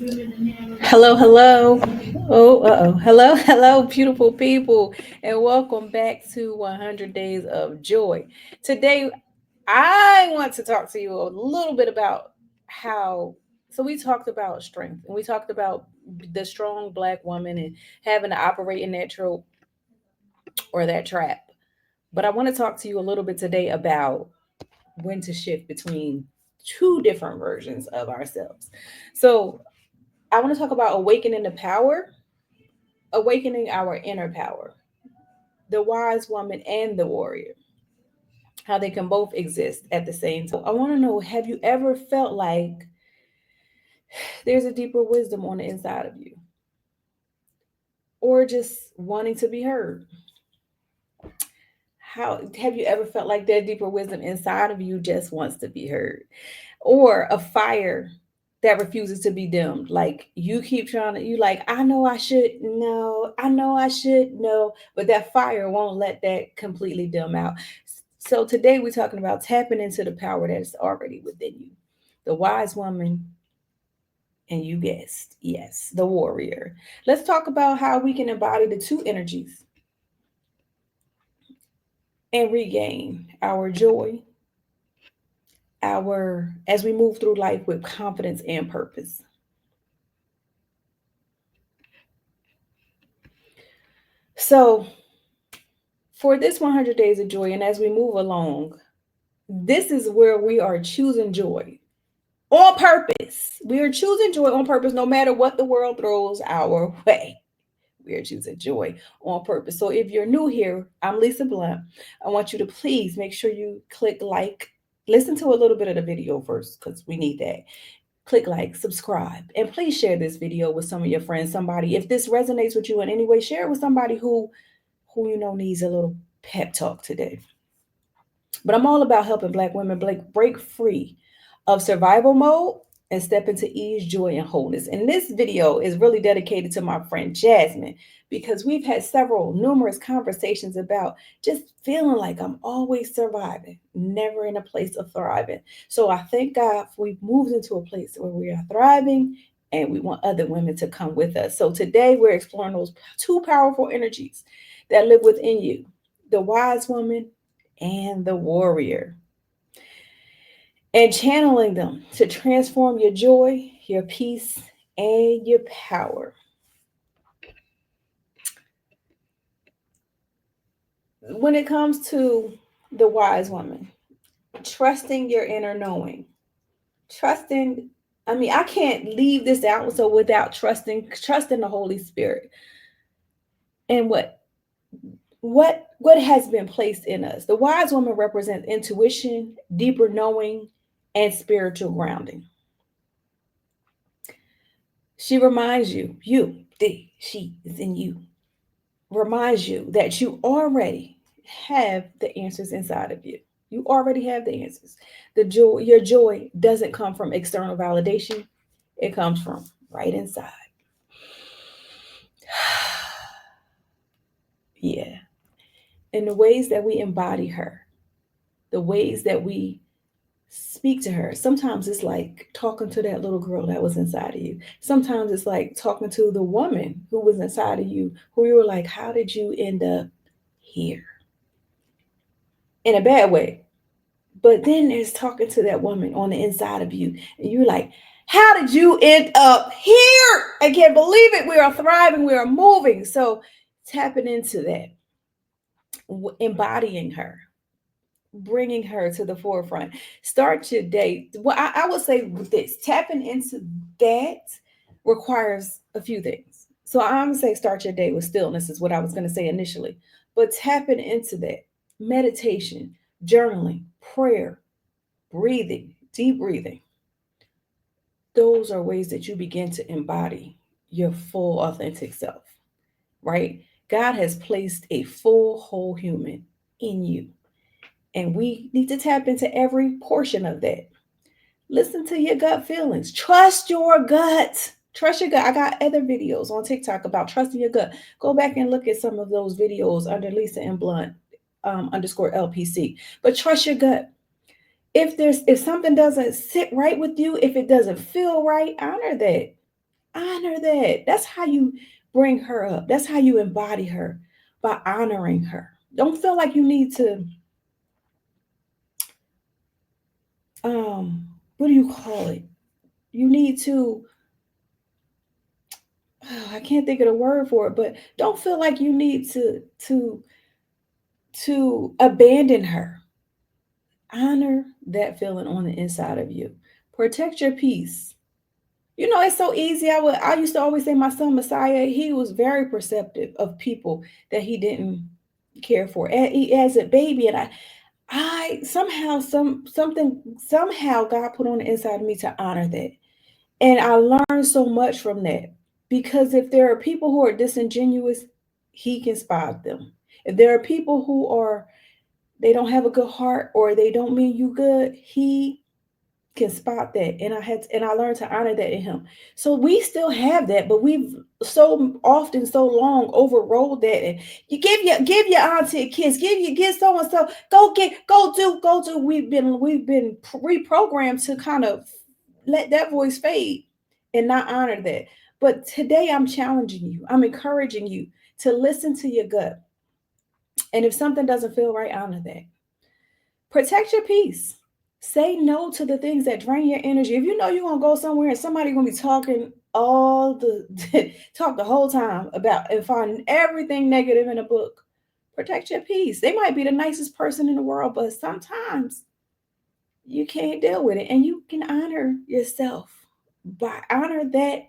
Hello, hello. Hello, hello, beautiful people, and welcome back to 100 Days of Joy. Today, I want to talk to you a little bit about how. So, we talked about strength, and we talked about the strong Black woman and having to operate in that trope or that trap. But I want to talk to you a little bit today about when to shift between two different versions of ourselves. So, I want to talk about awakening the power, awakening our inner power, the wise woman and the warrior, how they can both exist at the same time. I want to know, have you ever felt like there's a deeper wisdom on the inside of you, or just wanting to be heard? How have you ever felt like that deeper wisdom inside of you just wants to be heard? Or a fire that refuses to be dimmed. Like you keep trying to, you like, I know I should know, I know I should know, but that fire won't let that completely dim out. So today we're talking about tapping into the power that is already within you. The wise woman, and you guessed, yes, the warrior. Let's talk about how we can embody the two energies and regain our joy, our as we move through life with confidence and purpose. So, for this 100 days of joy, and as we move along, this is where we are choosing joy on purpose. We are choosing joy on purpose no matter what the world throws our way. We are choosing joy on purpose. So, if you're new here, I'm Lisa Blunt. I want you to please make sure you click like, listen to a little bit of the video first because we need that. Click like, subscribe, and please share this video with some of your friends. Somebody, if this resonates with you in any way, share it with somebody who you know needs a little pep talk today. But I'm all about helping Black women break free of survival mode and step into ease, joy, and wholeness. And this video is really dedicated to my friend Jasmine because we've had numerous conversations about just feeling like I'm always surviving, never in a place of thriving. So I thank God we've moved into a place where we are thriving and we want other women to come with us. So today we're exploring those two powerful energies that live within you, the wise woman and the warrior, and channeling them to transform your joy, your peace, and your power. When it comes to the wise woman, trusting your inner knowing, trusting, I mean, I can't leave this out so without trusting the Holy Spirit and what has been placed in us. The wise woman represents intuition, deeper knowing, and spiritual grounding. She reminds she is in you, reminds you that you already have the answers inside of you. You already have the answers. Your joy doesn't come from external validation, it comes from right inside. Yeah. And the ways that we embody her, the ways that we speak to her. Sometimes it's like talking to that little girl that was inside of you. Sometimes it's like talking to the woman who was inside of you, who you were like, how did you end up here? In a bad way. But then there's talking to that woman on the inside of you, and you're like, how did you end up here? I can't believe it. We are thriving, we are moving. So tapping into that, embodying her, bringing her to the forefront. Start your day. Well, I would say with this, tapping into that requires a few things. So I'm gonna say start your day with stillness is what I was gonna say initially. But tapping into that, meditation, journaling, prayer, breathing, deep breathing. Those are ways that you begin to embody your full authentic self, right? God has placed a full whole human in you. And we need to tap into every portion of that. Listen to your gut feelings. Trust your gut. Trust your gut. I got other videos on TikTok about trusting your gut. Go back and look at some of those videos under Lisa and Blunt underscore LPC. But trust your gut. If something doesn't sit right with you, if it doesn't feel right, honor that. Honor that. That's how you bring her up. That's how you embody her, by honoring her. Don't feel like you need to what do you call it? You need to I can't think of the word for it, but don't feel like you need to abandon her. Honor that feeling on the inside of you. Protect your peace. You know, it's so easy. I used to always say my son Messiah, he was very perceptive of people that he didn't care for as a baby. And I somehow somehow God put on the inside of me to honor that. And I learned so much from that. Because if there are people who are disingenuous, he can spot them. If there are people who are they don't have a good heart or they don't mean you good, he can spot that. And I learned to honor that in him. So we still have that, but we've so often, so long overrode that. And you give your auntie a kiss, give so and so, go do. We've been reprogrammed to kind of let that voice fade and not honor that. But today I'm challenging you, I'm encouraging you to listen to your gut. And if something doesn't feel right, honor that. Protect your peace. Say no to the things that drain your energy. If you know you're gonna go somewhere and somebody's gonna be talking all the talk the whole time about and find everything negative in a book, protect your peace. They might be the nicest person in the world, but sometimes you can't deal with it. And you can honor yourself by honor that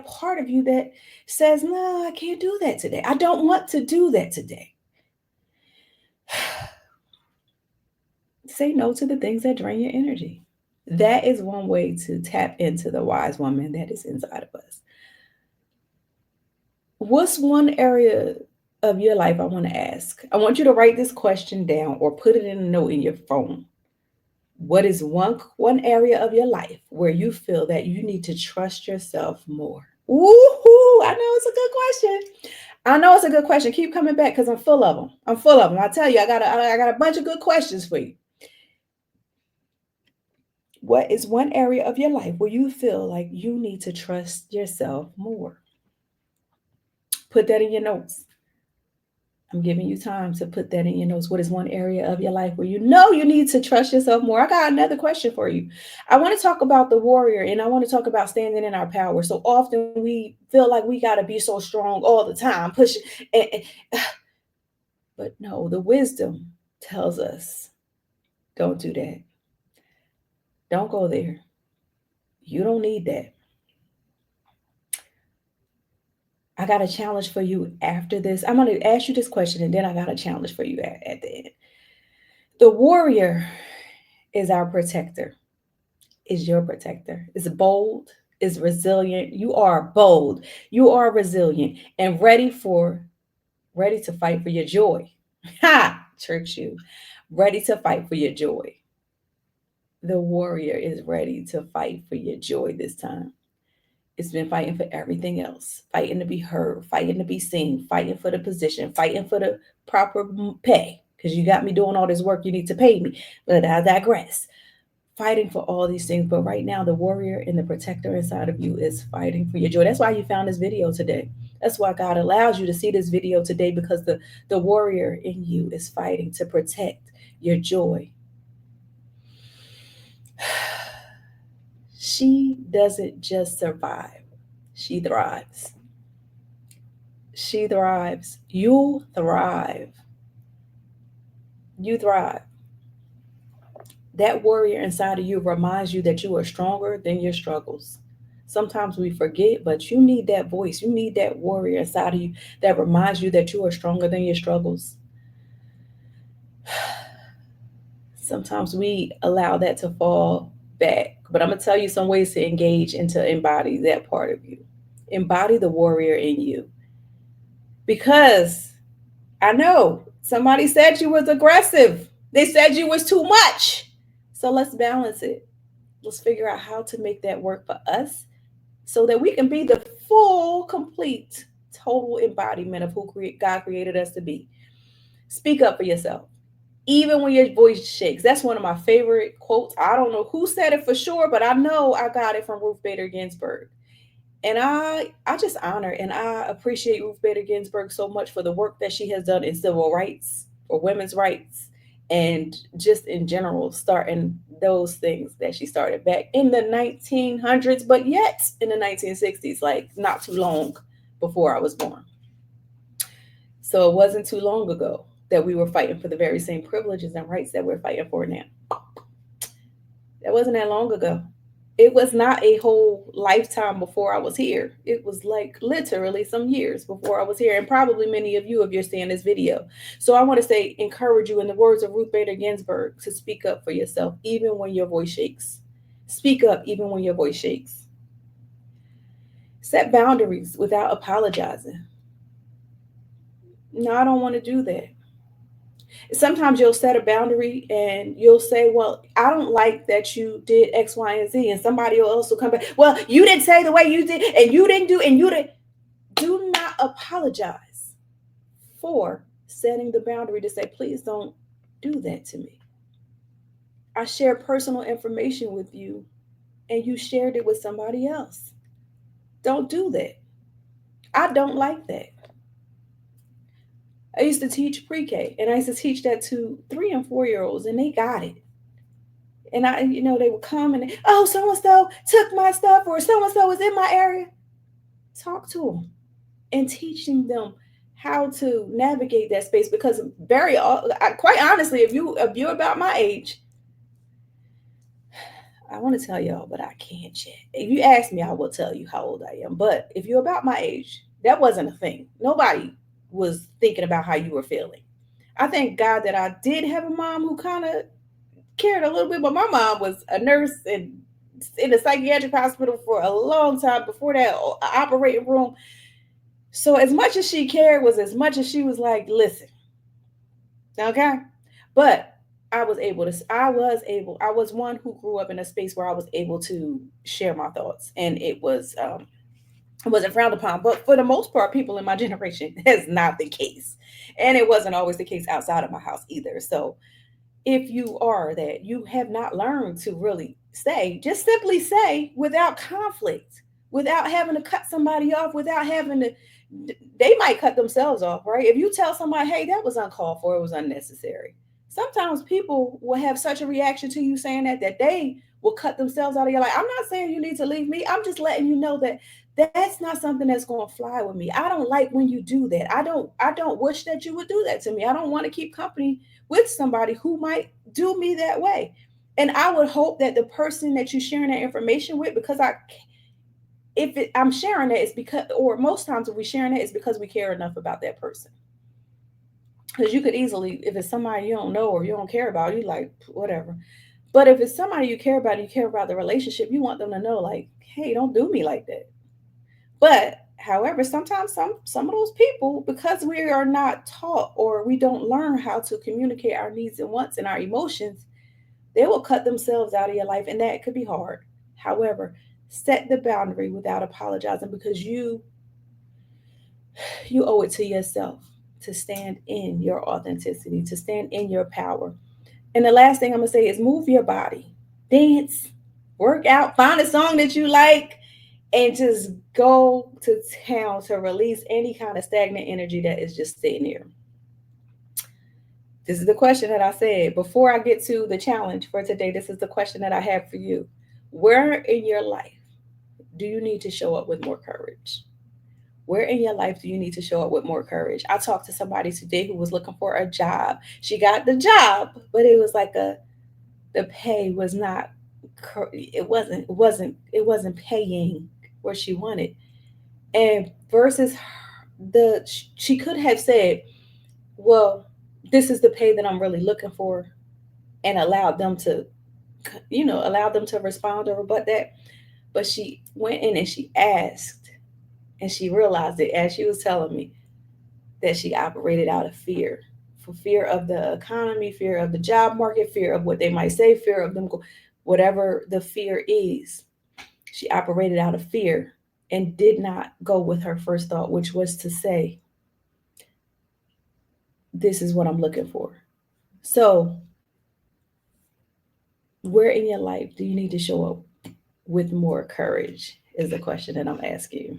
part of you that says, no, I can't do that today. I don't want to do that today. Say no to the things that drain your energy. That is one way to tap into the wise woman that is inside of us. What's one area of your life I want to ask? I want you to write this question down or put it in a note in your phone. What is one area of your life where you feel that you need to trust yourself more? Ooh, I know it's a good question. I know it's a good question. Keep coming back because I'm full of them. I'm full of them. I tell you, I got a bunch of good questions for you. What is one area of your life where you feel like you need to trust yourself more? Put that in your notes. I'm giving you time to put that in your notes. What is one area of your life where you know you need to trust yourself more? I got another question for you. I want to talk about the warrior and I want to talk about standing in our power. So often we feel like we got to be so strong all the time, pushing. But no, the wisdom tells us don't do that. Don't go there. You don't need that. I got a challenge for you after this. I'm going to ask you this question and then I got a challenge for you at the end. The warrior is our protector, is your protector, is bold, is resilient. You are bold, you are resilient, and ready to fight for your joy. Ha! Tricks you. Ready to fight for your joy. The warrior is ready to fight for your joy this time. It's been fighting for everything else, fighting to be heard, fighting to be seen, fighting for the position, fighting for the proper pay. Because you got me doing all this work, you need to pay me. But I digress. Fighting for all these things. But right now, the warrior and the protector inside of you is fighting for your joy. That's why you found this video today. That's why God allows you to see this video today because the warrior in you is fighting to protect your joy. She doesn't just survive, she thrives. She thrives. You thrive. You thrive. That warrior inside of you reminds you that you are stronger than your struggles. Sometimes we forget, but you need that voice. You need that warrior inside of you that reminds you that you are stronger than your struggles. Sometimes we allow that to fall back. But I'm going to tell you some ways to engage and to embody that part of you. Embody the warrior in you. Because I know somebody said you was aggressive. They said you was too much. So let's balance it. Let's figure out how to make that work for us so that we can be the full, complete, total embodiment of who God created us to be. Speak up for yourself, even when your voice shakes. That's one of my favorite quotes. I don't know who said it for sure, but I know I got it from Ruth Bader Ginsburg. And I just honor and I appreciate Ruth Bader Ginsburg so much for the work that she has done in civil rights or women's rights and just in general starting those things that she started back in the 1900s, but yet in the 1960s, like not too long before I was born. So it wasn't too long ago that we were fighting for the very same privileges and rights that we're fighting for now. That wasn't that long ago. It was not a whole lifetime before I was here. It was like literally some years before I was here, and probably many of you if you're seeing this video. So I want to say, encourage you in the words of Ruth Bader Ginsburg to speak up for yourself, even when your voice shakes. Speak up, even when your voice shakes. Set boundaries without apologizing. No, I don't want to do that. Sometimes you'll set a boundary and you'll say, well, I don't like that you did X, Y, and Z. And somebody else will come back, well, you didn't say the way you did, and you didn't do, and you didn't. Do not apologize for setting the boundary to say, please don't do that to me. I shared personal information with you and you shared it with somebody else. Don't do that. I don't like that. I used to teach pre-K and I used to teach that to 3 and 4 year olds and they got it. And they would come and, oh, so and so took my stuff or so and so was in my area. Talk to them and teaching them how to navigate that space because quite honestly, if you're about my age, I want to tell y'all, but I can't yet. If you ask me, I will tell you how old I am. But if you're about my age, that wasn't a thing. Nobody was thinking about how you were feeling. I thank God that I did have a mom who kind of cared a little bit, but my mom was a nurse and in a psychiatric hospital for a long time before that operating room. So as much as she cared was as much as she was like, listen, okay? But I was one who grew up in a space where I was able to share my thoughts and it wasn't frowned upon. But for the most part, people in my generation, that's not the case. And it wasn't always the case outside of my house either. So if you are that you have not learned to really say, just simply say without conflict, without having to cut somebody off, without having to, they might cut themselves off, right? If you tell somebody, hey, that was uncalled for, it was unnecessary. Sometimes people will have such a reaction to you saying that they will cut themselves out of your life. I'm not saying you need to leave me. I'm just letting you know that that's not something that's going to fly with me. I don't like when you do that. I don't wish that you would do that to me. I don't want to keep company with somebody who might do me that way. And I would hope that the person that you're sharing that information with, because I'm sharing that, it's because, or most times if we're sharing it, it's because we care enough about that person. Because you could easily, if it's somebody you don't know or you don't care about, you like whatever. But if it's somebody you care about, and you care about the relationship, you want them to know, like, hey, don't do me like that. But however, sometimes some of those people, because we are not taught or we don't learn how to communicate our needs and wants and our emotions, they will cut themselves out of your life, and that could be hard. However, set the boundary without apologizing because you owe it to yourself to stand in your authenticity, to stand in your power. And the last thing I'm gonna say is move your body, dance, work out, find a song that you like, and just go to town to release any kind of stagnant energy that is just sitting there. This is the question that I said before I get to the challenge for today. This is the question that I have for you. Where in your life do you need to show up with more courage? Where in your life do you need to show up with more courage? I talked to somebody today who was looking for a job. She got the job, but it was like the pay was not, it wasn't paying where she wanted. And versus the she could have said, well, this is the pay that I'm really looking for, and allow them to respond or rebut that. But she went in and she asked, and she realized it as she was telling me that she operated out of fear, for fear of the economy, fear of the job market, fear of what they might say, fear of whatever the fear is. She operated out of fear and did not go with her first thought, which was to say, this is what I'm looking for. So, where in your life do you need to show up with more courage? is the question that I'm asking you.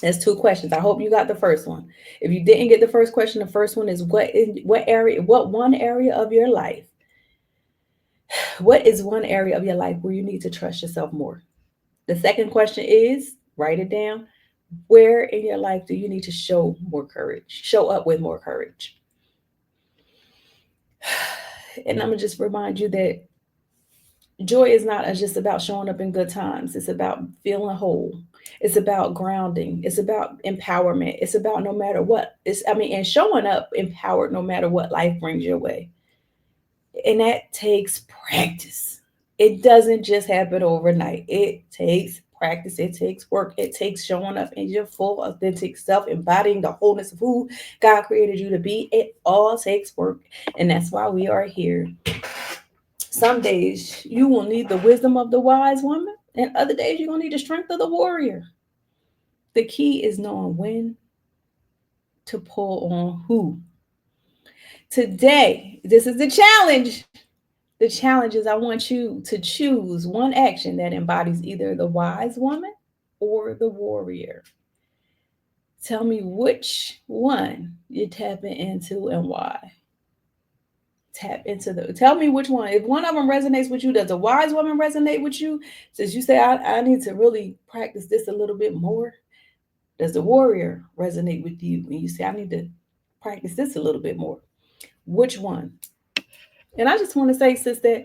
There's two questions. I hope you got the first one. If you didn't get the first question, the first one is what one area of your life, what is one area of your life where you need to trust yourself more? The second question is, write it down. Where in your life do you need to show up with more courage? And I'm gonna just remind you that joy is not just about showing up in good times. It's about feeling whole. It's about grounding. It's about empowerment. It's about no matter what. And showing up empowered no matter what life brings your way. And that takes practice. It doesn't just happen overnight. It takes practice. It takes work. It takes showing up in your full, authentic self, embodying the wholeness of who God created you to be. It all takes work. And that's why we are here. Some days you will need the wisdom of the wise woman, and other days you're going to need the strength of the warrior. The key is knowing when to pull on who. Today, this is the challenge. The challenge is I want you to choose one action that embodies either the wise woman or the warrior. Tell me which one you're tapping into and why. Tell me which one. If one of them resonates with you, does a wise woman resonate with you? Since you say I need to really practice this a little bit more, does the warrior resonate with you when you say I need to practice this a little bit more? Which one? And I just want to say, sis, that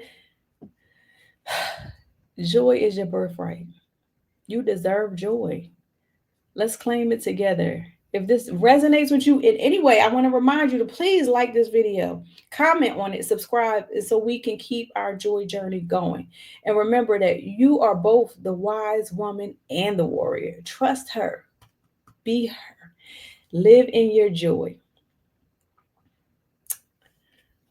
joy is your birthright. You deserve joy. Let's claim it together. If this resonates with you in any way, I want to remind you to please like this video, comment on it, subscribe, so we can keep our joy journey going. And remember that you are both the wise woman and the warrior. Trust her, be her, live in your joy.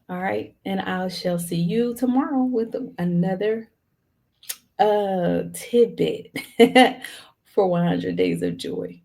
All right. And I shall see you tomorrow with another tidbit for 100 Days of Joy.